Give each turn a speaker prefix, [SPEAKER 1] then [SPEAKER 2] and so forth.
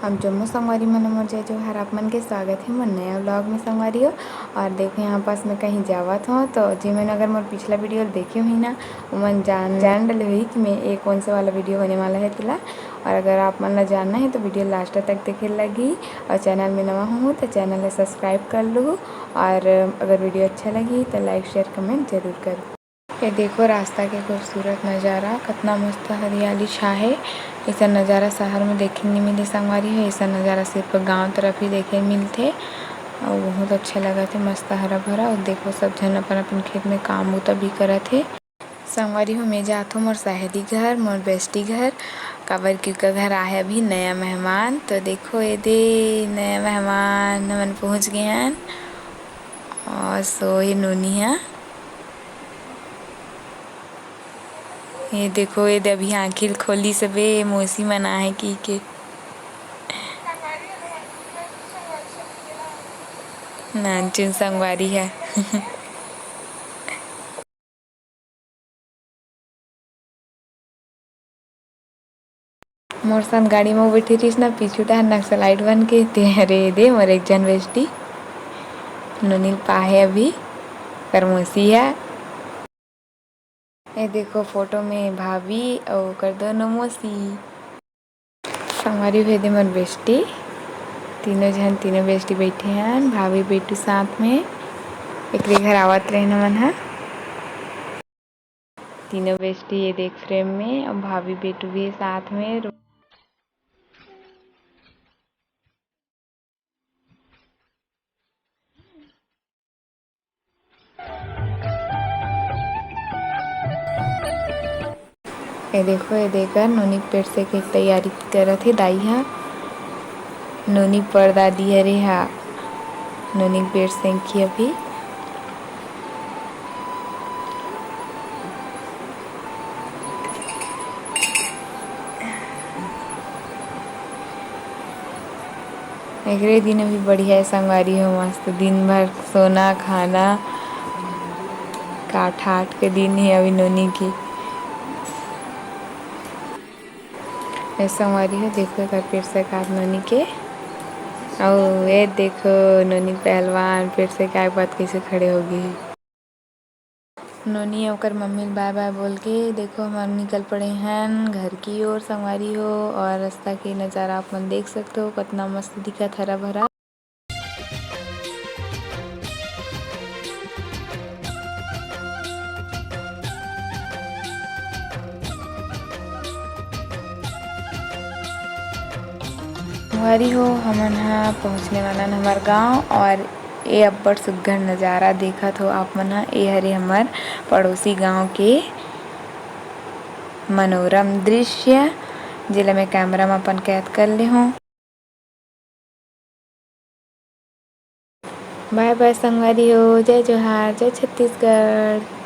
[SPEAKER 1] हम जम्मू संगवारी मन मोर जय जोहार आप मन के स्वागत है मोर नया व्लॉग में संगवारी हो। और देखो यहाँ पास मैं कहीं जावत हूँ तो जिमन अगर मोर पिछला वीडियो देखे हुई ना मन जान डले हुई कि मैं ये कौन सा वाला वीडियो होने वाला है तिला। और अगर आप मन ला जानना है तो वीडियो लास्ट तक देखे लगी और चैनल में नवा हूँ तो चैनल को सब्सक्राइब कर लो। और अगर वीडियो अच्छा लगी तो लाइक शेयर कमेंट जरूर करो। ये देखो रास्ता के खूबसूरत नज़ारा कितना मस्त हरियाली छा है। ऐसा नज़ारा शहर में देखे नहीं मिले संगवारी है। ऐसा नज़ारा सिर्फ गांव तरफ ही देखे मिलते और बहुत अच्छा लगा थे मस्त हरा भरा। और देखो सब जन अपन अपन खेत में काम होता भी करा थे संगवारी हो। मैं जाता हूँ मोर सहेली घर मोर बेस्टी घर काबर की का घर आया अभी नया मेहमान। तो देखो ये दे नया मेहमान मन पहुँच गए हैं और सो ये नोनी है। ये देखो ये दे अभी आँखिल खोली सबे मौसी मना है की के नानचुन संगवारी है। मोर संग गाड़ी में बैठी रहीस ना पीछू डहर नक्सलाइट बन के ते अरे दे मोर एक जन बेस्टी नोनील पाहे अभी कर मौसी है। ये देखो फोटो में भाभी और कर दोनों मौसी संगवारी भेदे मोर बेस्टी तीनों बेस्टी बैठे हैं भाभी बेटू साथ में एक घर आवत रहे न मन है तीनों बेस्टी ये देख फ्रेम में और भाभी बेटू भी साथ में। ये देखो ये देखकर नोनी पेट से की तैयारी करत है दाई हा नोनी परदादी हरे हा नोनी पेट से की अभी एक दिन अभी बढ़िया है संगवारी हो मस्त दिन भर सोना खाना काट हाट के दिन है अभी नोनी की संगवारी हो। देखो एक पेट से काट नोनी के और ये देखो नोनी पहलवान पेट से काय बात कैसे खड़े हो गई नोनी और मम्मी बाय बाय बोल के देखो हम निकल पड़े हैं घर की ओर संगवारी हो। और रास्ता के नज़ारा आप मन देख सकते हो कितना मस्त दिखत हरा भरा। संगवारी हो हमन हा पहुँचने वाला हमार गांव और ये अब्बड़ सुघ्घर नज़ारा देखत हो आप मन हा। ये हरे हमर पड़ोसी गांव के मनोरम दृश्य जिला मैं कैमरा में अपन कैद कर ले हूँ। बाय बाय संगवारी हो जय जोहार जय छत्तीसगढ़।